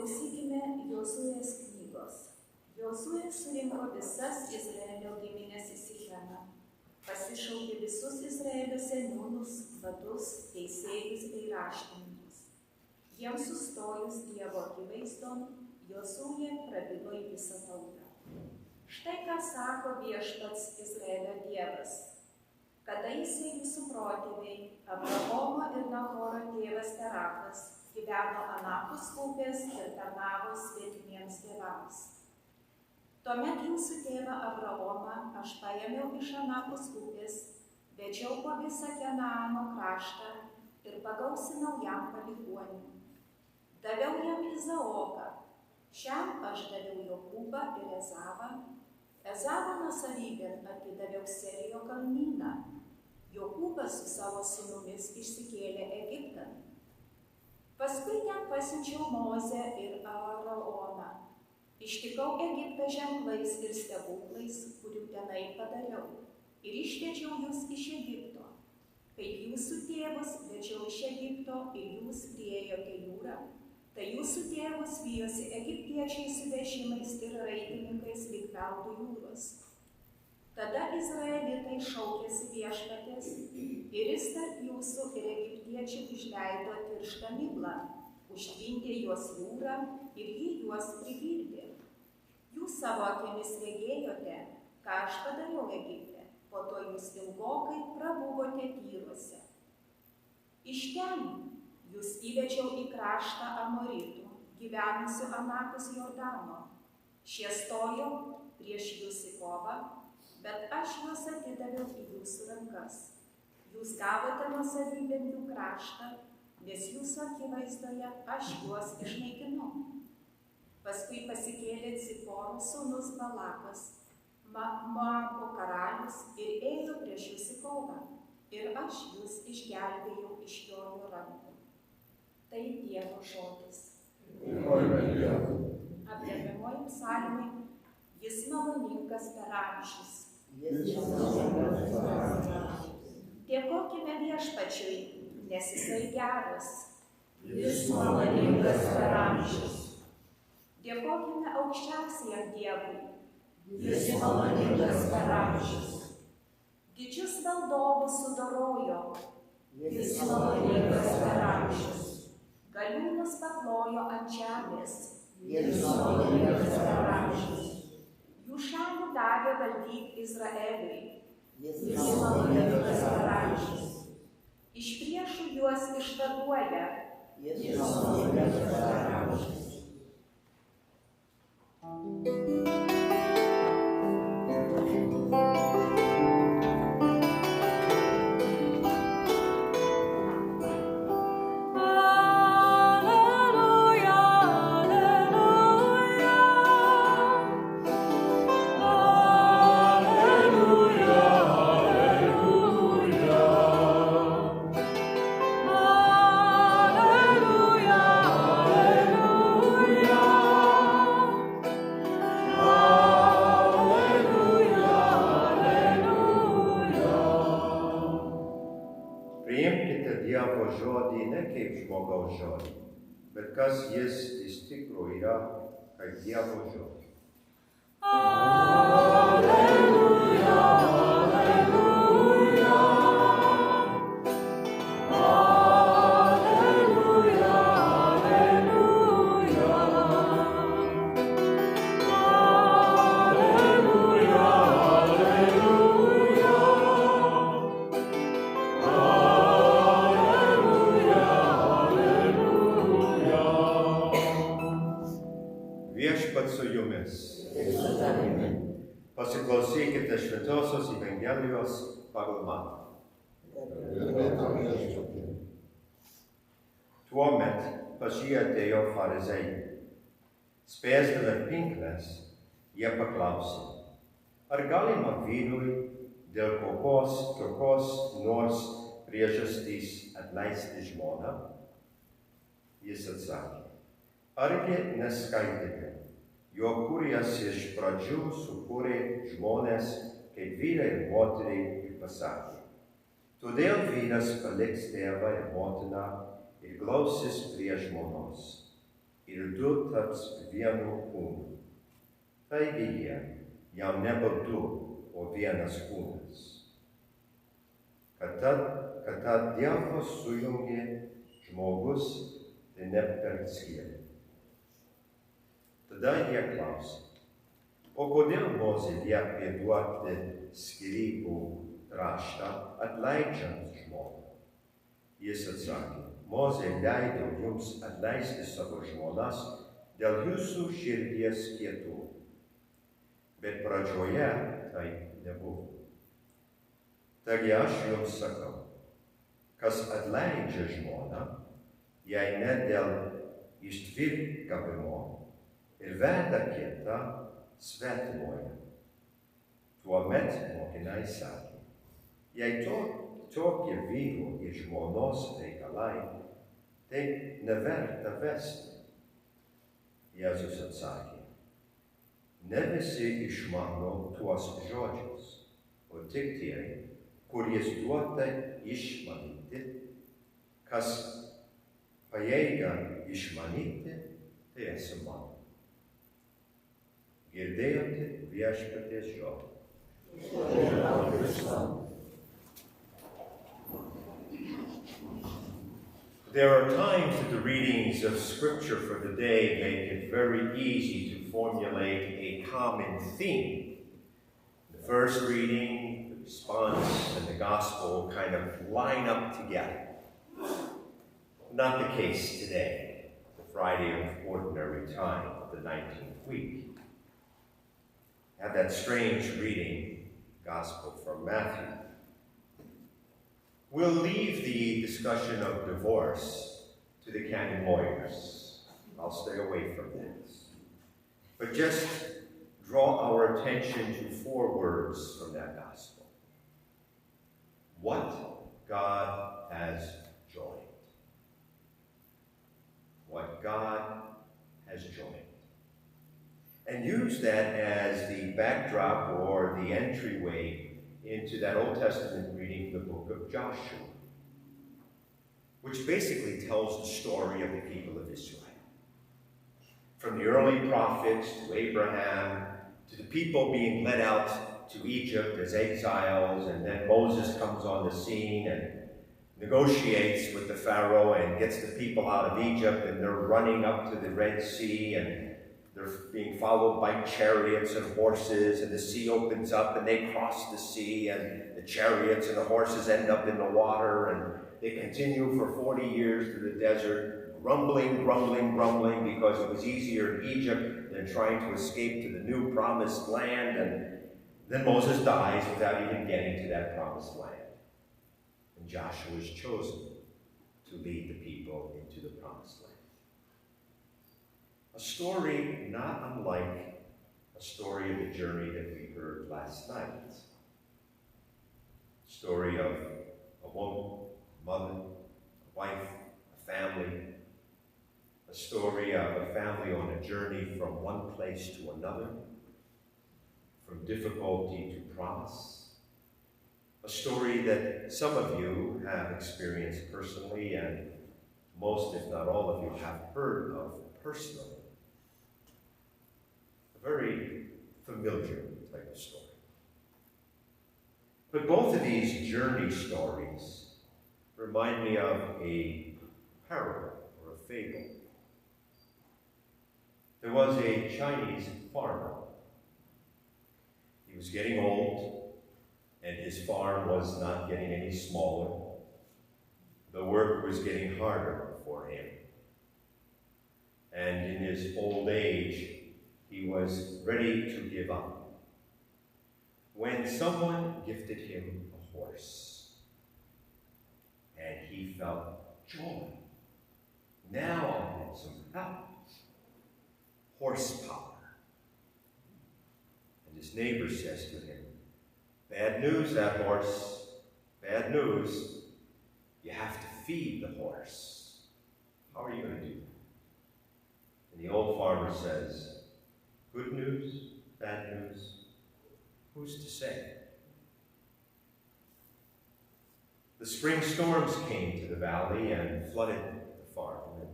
Pasiklausykime Jozuės knygos. Jozuė surinko visas Izraelio giminės į Sichemą, pasišaukė visus Izraelio seniūnus, vadus, teisėjus bei raštininkus. Jiems sustojus Dievo akivaizdon, Jozuė prabilo į visą tautą. Štai ką sako viešpats Izraelio Dievas. Kadaise jūsų protėviai, Abraomo ir Nahoro tėvas Terachas, gyveno anapus upės ir tarnavo svetimiems dievams. Tuomet jūsų tėvą Abraomą aš paėmiau iš anapus upės, vedžiau po visą Kenaano kraštą ir pagausinau jam palikuonių. Daviau jam Izaoką, šiam aš daviau Jokūbą ir Ezavą. Ezavo nuosavybėn atidaviau Serijo kalnyną. Jokūbas su savo sūnumis išsikėlė Egiptan. Paskui ten pasiunčiau Mozę ir Aaroną. Ištikau Egiptą ženklais ir stebuklais, kurių tenai padariau, ir išvedžiau jūs iš Egipto. Kaip jūsų tėvus vedžiau iš Egipto ir jūs priėjote jūrą, tai jūsų tėvus vijosi egiptiečiai su vežimais ir raitininkais lyg Meldų jūros. Tada izraelitai šaukėsi viešpatės ir jis tarp jūsų ir egiptiečių išleido tirštą miglą, užtvindė juos jūrą ir jį juos prigirdė. Jūs savo akimis regėjote, ką aš padariau Egipte, po to jūs ilgokai prabuvote tyruose. Iš ten jūs įvedžiau į kraštą Amoritų, gyvenusių anapus Jordano. Šie stojo prieš jūs į kovą, bet aš juos atidaviau į jūsų rankas. Jūs gavote nuosavybėn jų kraštą, nes jūsų akivaizdoje aš juos išnaikinau. Paskui pasikėlė Ciporo sūnus Balakas, Moabo karalius, ir ėjo prieš jūs į kovą, ir aš jūs išgelbėjau iš jo rankų. Tai Dievo žodis. Apdėvimojim psalmai, jis maloningas per amžius. Dėkokime viešpačiui, nes jisai geras. Jis maloningas per amžius. Dėkokime aukščiausiam Dievui. Jis maloningas per amžius. Didžius valdovus sudorojo. Jis maloningas per amžius. Galiūnus paklojo ant žemės. Jis maloningas per amžius. Jų šalį davė valdyti Izraeliui. Jis maloningas per amžius. Iš priešų juos išvaduoja. Jis maloningas per amžius. Bet kas jis iš tikrųjų yra, kaip Dievo žodis. Alleluja, alleluja. Alleluja, alleluja. Alleluja, alleluja. Viešpats su jumis. Pasiklausykite Šventosios Evangelijos pagal Matą. Tuomet pas jį atėjo farizėjai. Spęsdami pinkles, jie paklausė, ar galima vyrui dėl kokios nors priežastys atleisti žmoną? Jis atsakė, argi neskaitėte, jog Kūrėjas iš pradžių sukūrė žmones kaip vyrą ir moterį ir pasakė, todėl vyras paliks tėvą ir motiną ir glausis prie žmonos, ir du taps vienu kūnu. Taigi jie jau nebe du, o vienas kūnas. Kad tą Dievą sujungė žmogus, tai neperskyrė. Tada jie klausė, o kodėl Mozė liepė duoti skyrybų raštą atleidžiant žmogų? Jis atsakė, Mozė leido jums atleisti savo žmonas dėl jūsų širdies kietumo. Bet pradžioje tai nebuvo. Taigi aš jums sakau, kas atleidžia žmoną, jei ne dėl ištvirkavimo ir veda kitą svetimoje. Tuomet mokiniai sakė, jei tokie vyro ir žmonos reikalai, tai neverta vesti. Jėzus atsakė, ne visi išmano tuos žodžius, o tik tie, kuries duota išmanyti. Kas pajėgia išmanyti, tai esi mano. Girdėjote viešpaties žodį. There are times that the readings of Scripture for the day make it very easy to formulate a common theme. The first reading, the response, and the gospel kind of line up together. Not the case today, the Friday of Ordinary Time of the 19th week. Have that strange reading, Gospel from Matthew. We'll leave the discussion of divorce to the canon lawyers. I'll stay away from that. But just draw our attention to 4 words from that gospel. What God has joined. What God has joined. And use that as the backdrop or the entryway into that Old Testament reading, the book of Joshua, which basically tells the story of the people of Israel. From the early prophets to Abraham, to the people being led out to Egypt as exiles, and then Moses comes on the scene and negotiates with the Pharaoh and gets the people out of Egypt, and they're running up to the Red Sea, and they're being followed by chariots and horses, and the sea opens up, and they cross the sea, and the chariots and the horses end up in the water, and they continue for 40 years through the desert, grumbling, because it was easier in Egypt than trying to escape to the new promised land, and then Moses dies without even getting to that promised land. And Joshua is chosen to lead the people into the promised land. A story not unlike a story of the journey that we heard last night. A story of a woman, a mother, a wife, a family. A story of a family on a journey from one place to another, from difficulty to promise. A story that some of you have experienced personally, and most, if not all of you, have heard of personally. A very familiar type of story. But both of these journey stories remind me of a parable or a fable. There was a Chinese farmer. He was getting old, and his farm was not getting any smaller. The work was getting harder for him. And in his old age, he was ready to give up, when someone gifted him a horse. And he felt joy. Now I'll get some help. Horsepower. And his neighbor says to him, bad news, that horse. Bad news. You have to feed the horse. How are you going to do that? And the old farmer says, good news, bad news, who's to say? The spring storms came to the valley and flooded the farm. And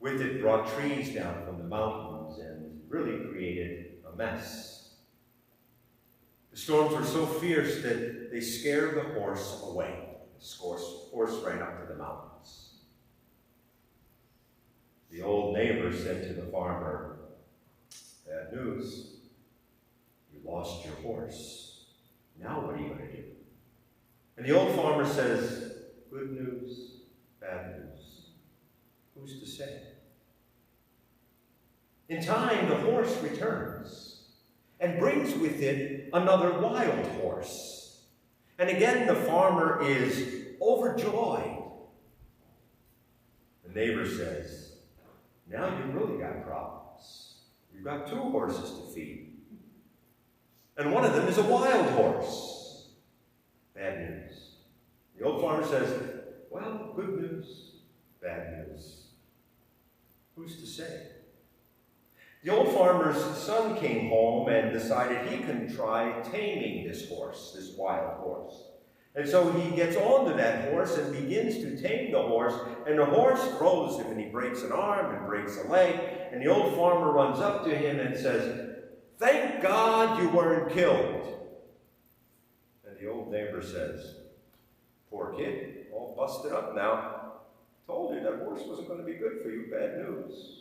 With it brought trees down from the mountains and really created a mess. The storms were so fierce that they scared the horse away. The horse ran up to the mountains. The old neighbor said to the farmer, "Bad news. You lost your horse. Now what are you going to do?" And the old farmer says, "Good news, bad news. Who's to say?" In time, the horse returns and brings with it another wild horse. And again, the farmer is overjoyed. The neighbor says, "Now you've really got problems. You've got 2 horses to feed. And one of them is a wild horse. Bad news." The old farmer says, "Well, good news, bad news. Who's to say?" The old farmer's son came home and decided he can try taming this horse, this wild horse. And so he gets onto that horse and begins to tame the horse, and the horse throws him and he breaks an arm and breaks a leg, and the old farmer runs up to him and says, "Thank God you weren't killed." And the old neighbor says, "Poor kid, all busted up now. Told you that horse wasn't going to be good for you, bad news."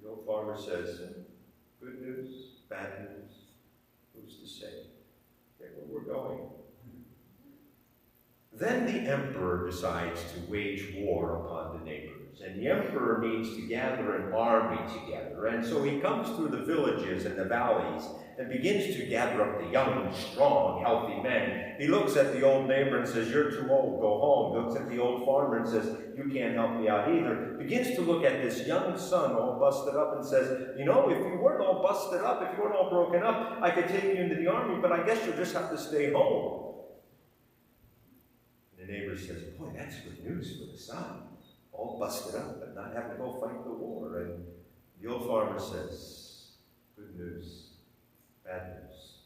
The old farmer says, "Good news, bad news, who's to say?" Okay, where we're going. Then the emperor decides to wage war upon the neighbors, and the emperor needs to gather an army together. And so he comes through the villages and the valleys and begins to gather up the young, strong, healthy men. He looks at the old neighbor and says, "You're too old, go home." He looks at the old farmer and says, "You can't help me out either." Begins to look at this young son all busted up and says, "You know, if you weren't all busted up, if you weren't all broken up, I could take you into the army, but I guess you'll just have to stay home." And the neighbor says, "Boy, that's good news for the son. All busted up, but not having to go fight the war." And the old farmer says, "Good news, bad news.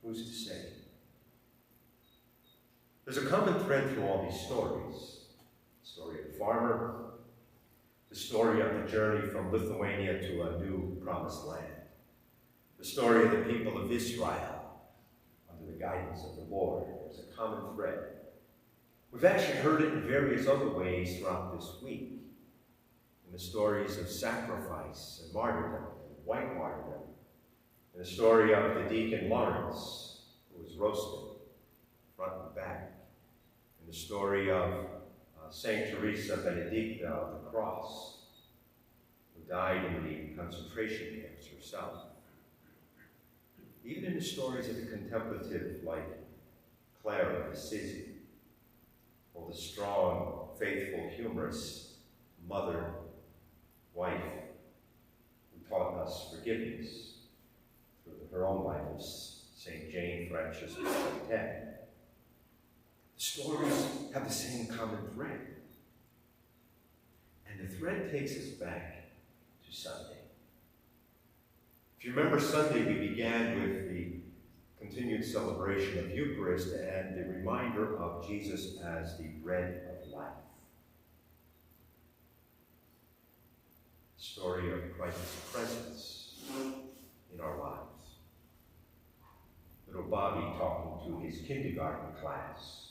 Who's to say?" There's a common thread through all these stories. The story of the farmer, the story of the journey from Lithuania to a new promised land, the story of the people of Israel under the guidance of the Lord. There's a common thread. We've actually heard it in various other ways throughout this week, in the stories of sacrifice and martyrdom, and white martyrdom, and the story of the deacon Lawrence, who was roasted front and back, and the story of Saint Teresa Benedicta of the Cross, who died in the concentration camps herself. Even in the stories of the contemplative like Clare of Assisi, or the strong, faithful, humorous mother, wife, who taught us forgiveness through her own life of St. Jane Frances of Saint. The stories have the same common thread. And the thread takes us back to Sunday. If you remember Sunday, we began with the continued celebration of Eucharist and the reminder of Jesus as the bread of life. The story of Christ's presence in our lives. Little Bobby talking to his kindergarten class.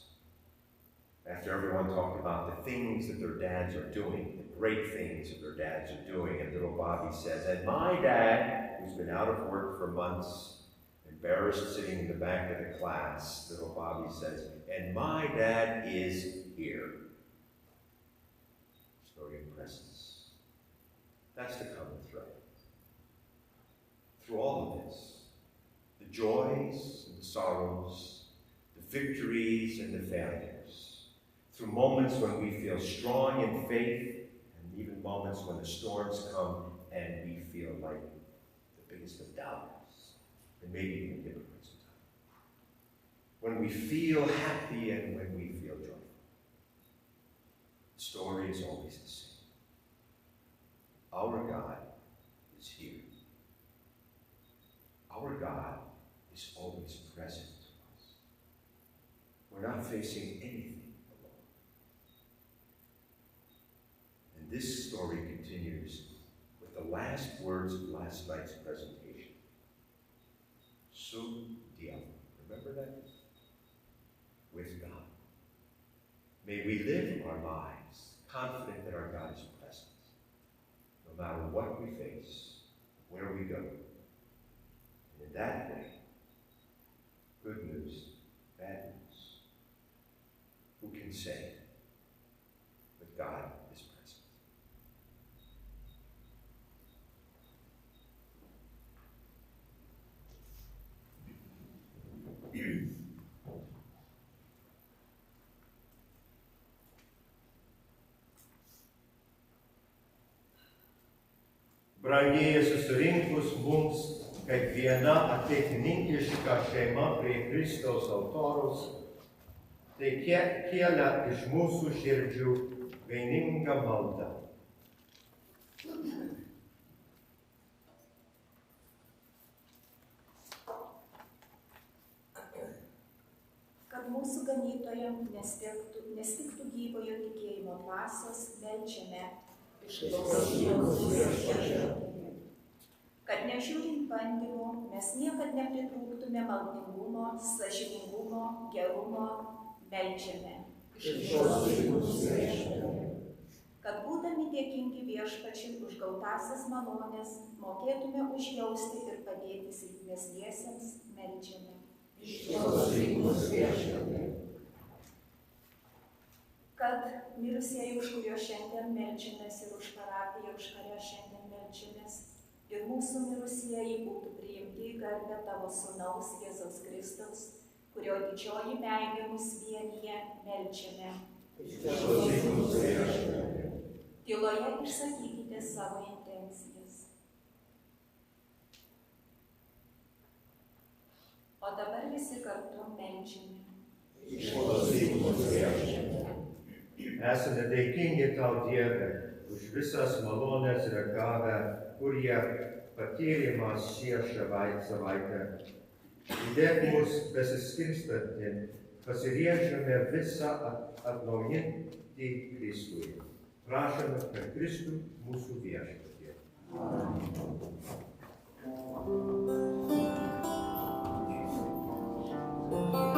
After everyone talked about the things that their dads are doing, the great things that their dads are doing, and little Bobby says, "And my dad, who's been out of work for months, embarrassed sitting in the back of the class," little Bobby says, "And my dad is here." Story of presence. That's the common thread. Through all of this, the joys and the sorrows, the victories and the failures, through moments when we feel strong in faith, and even moments when the storms come and we feel like the biggest of doubters, and maybe even hypocrites sometimes. When we feel happy and when we feel joyful. The story is always the same. Our God is here. Our God is always present to us. We're not facing anything alone. And this story continues with the last words of last night's presentation. Su Dievu. Remember that? With God. May we live our lives confident that our God is present, no matter what we face, where we go. And in that way, good news, bad news, who can say that God is present? Brangieji susirinkus mums, kaip viena ateitininkiška šeima prie Kristaus altoriaus, tai kėlia iš mūsų širdžių vieningą maldą. Kad mūsų ganytojams nestigtų gyvojo tikėjimo dvasios, meldžiame. Kad nežiūrint bandymų, mes niekad nepritrūktume maldingumo, sąžiningumo, gerumo, meldžiame. Kad būdami dėkingi Viešpačiui už gautąsias malones, mokėtume užjausti ir padėti silpnesniesiems, meldžiame. Kad mirusieji, už kurio šiandien meldžiamės, ir už parapiją, už kurią šiandien meldžiamės, ir mūsų mirusieji būtų priimti į garbę tavo sūnaus Jėzaus Kristaus, kurio didžioji meilė mus vienija, meldžiame. Tyloje išsakykite savo intencijas. O dabar visi kartu meldžiame. Esame dėkingi tau, Dieve, už visas malones regavę, kurie patyrėme šią savaitę. Įdėk mus besiskirstantį, pasiriežame visą atnaujinti Kristuje. Prašome per Kristų mūsų Viešpatie. Amen.